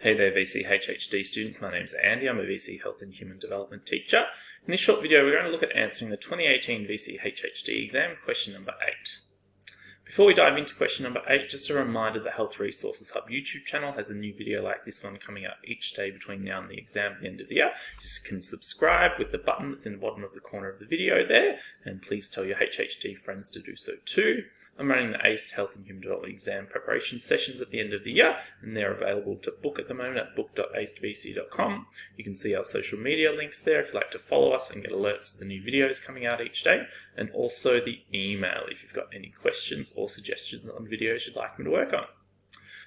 Hey there VCE HHD students, my name is Andy, I'm a VCE Health and Human Development teacher. In this short video we're going to look at answering the 2018 VCE HHD exam, question number 8. Before we dive into question number 8, just a reminder the Health Resources Hub YouTube channel has a new video like this one coming out each day between now and the exam at the end of the year. You just can subscribe with the button that's in the bottom of the corner of the video there, and please tell your HHD friends to do so too. I'm running the ACE Health and Human Development exam preparation sessions at the end of the year, and they're available to book at the moment at book.acedvc.com. You can see our social media links there if you'd like to follow us and get alerts to the new videos coming out each day, and also the email if you've got any questions or suggestions on videos you'd like me to work on.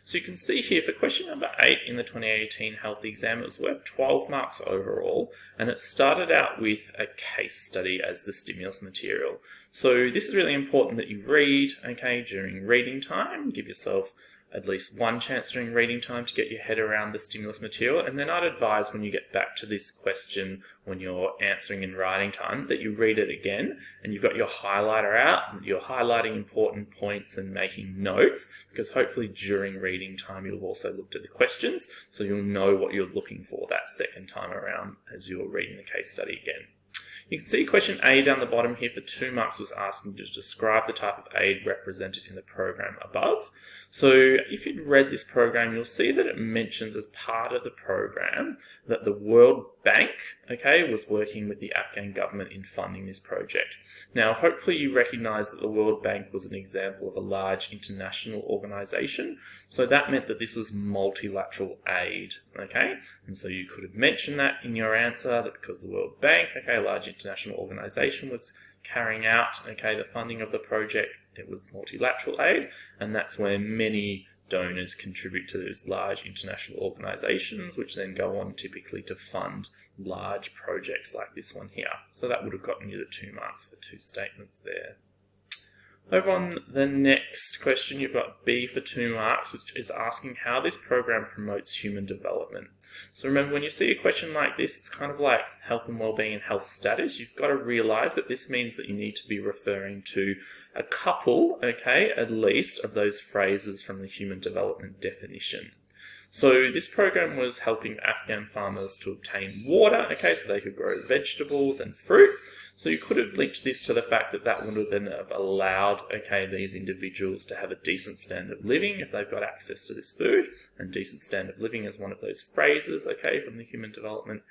So you can see here for question number 8 in the 2018 health exam, it was worth 12 marks overall, and it started out with a case study as the stimulus material. So this is really important that you read, okay, during reading time. Give yourself at least one chance during reading time to get your head around the stimulus material, and then I'd advise when you get back to this question when you're answering in writing time that you read it again and you've got your highlighter out and you're highlighting important points and making notes, because hopefully during reading time you'll have also looked at the questions so you'll know what you're looking for that second time around as you're reading the case study again. You can see question A down the bottom here for 2 marks was asking you to describe the type of aid represented in the program above. So if you'd read this program, you'll see that it mentions as part of the program that the World Bank, okay, was working with the Afghan government in funding this project. Now, hopefully you recognize that the World Bank was an example of a large international organization. So that meant that this was multilateral aid, okay? And so you could have mentioned that in your answer, that because the World Bank, okay, a large international organization, was carrying out, okay, the funding of the project, it was multilateral aid, and that's where many donors contribute to those large international organizations, which then go on typically to fund large projects like this one here. So that would have gotten you the 2 marks for 2 statements there. Over on the next question, you've got B for 2 marks, which is asking how this program promotes human development. So remember, when you see a question like this, it's kind of like health and well-being and health status. You've got to realize that this means that you need to be referring to a couple, okay, at least, of those phrases from the human development definition. So this program was helping Afghan farmers to obtain water, okay, so they could grow vegetables and fruit. So you could have linked this to the fact that that would have then have allowed, okay, these individuals to have a decent standard of living if they've got access to this food, and decent standard of living is one of those phrases, okay, from the human development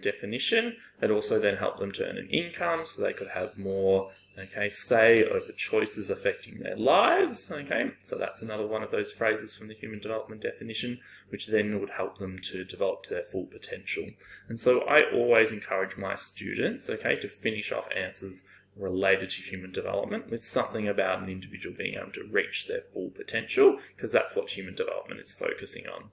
definition. It also then helped them to earn an income so they could have more, okay, say over choices affecting their lives, okay, so that's another one of those phrases from the human development definition, which then would help them to develop to their full potential. And so I always encourage my students, okay, to finish off answers related to human development with something about an individual being able to reach their full potential, because that's what human development is focusing on.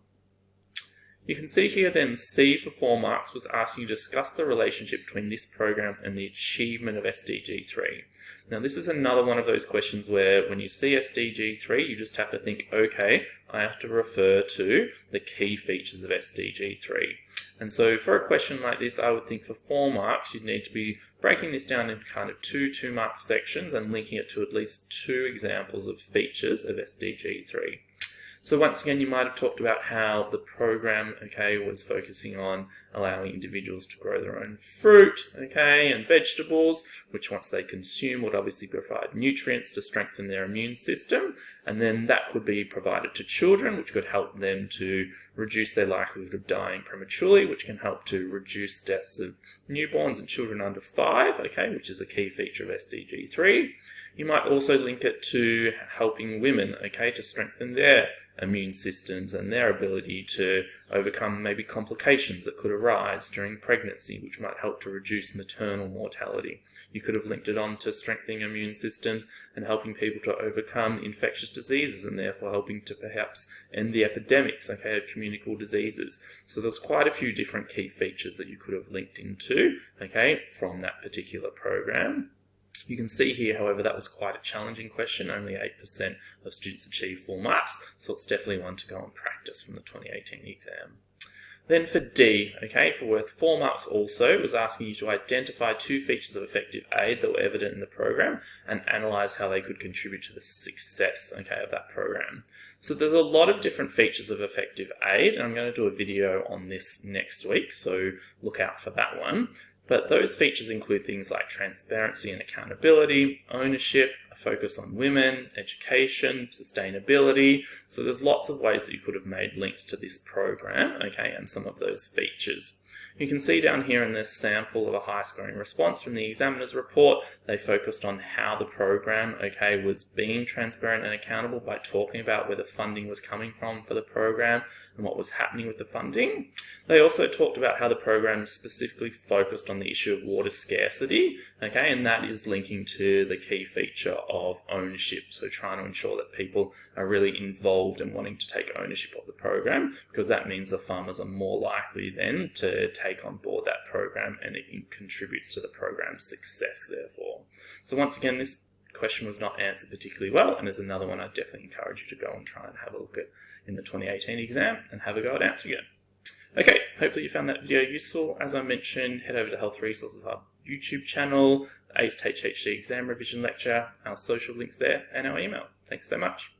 You can see here then C for 4 marks was asking you to discuss the relationship between this program and the achievement of SDG 3. Now this is another one of those questions where when you see SDG 3 you just have to think, okay, I have to refer to the key features of SDG 3. And so for a question like this, I would think for 4 marks you'd need to be breaking this down into kind of 2 2-mark sections and linking it to at least 2 examples of features of SDG 3. So once again, you might have talked about how the program, okay, was focusing on allowing individuals to grow their own fruit, okay, and vegetables, which once they consume would obviously provide nutrients to strengthen their immune system. And then that could be provided to children, which could help them to reduce their likelihood of dying prematurely, which can help to reduce deaths of newborns and children under 5, okay, which is a key feature of SDG 3. You might also link it to helping women, okay, to strengthen their immune systems and their ability to overcome maybe complications that could arise during pregnancy, which might help to reduce maternal mortality. You could have linked it on to strengthening immune systems and helping people to overcome infectious diseases and therefore helping to perhaps end the epidemics, okay, of communicable diseases. So there's quite a few different key features that you could have linked into, okay, from that particular program. You can see here, however, that was quite a challenging question. Only 8% of students achieved 4 marks, so it's definitely one to go and practice from the 2018 exam. Then for D, okay, for worth 4 marks also, it was asking you to identify 2 features of effective aid that were evident in the program and analyse how they could contribute to the success, okay, of that program. So there's a lot of different features of effective aid, and I'm going to do a video on this next week, so look out for that one. But those features include things like transparency and accountability, ownership, a focus on women, education, sustainability. So there's lots of ways that you could have made links to this program, okay, and some of those features. You can see down here in this sample of a high scoring response from the examiner's report, they focused on how the program, okay, was being transparent and accountable by talking about where the funding was coming from for the program and what was happening with the funding. They also talked about how the program specifically focused on the issue of water scarcity, okay, and that is linking to the key feature of ownership. So trying to ensure that people are really involved and wanting to take ownership of the program, because that means the farmers are more likely then to take on board that program, and it contributes to the program's success therefore. So once again, this question was not answered particularly well, and is another one I definitely encourage you to go and try and have a look at in the 2018 exam and have a go at answering it. Okay, hopefully you found that video useful. As I mentioned, head over to Health Resources Hub YouTube channel, the VCE HHD Exam Revision Lecture, our social links there, and our email. Thanks so much.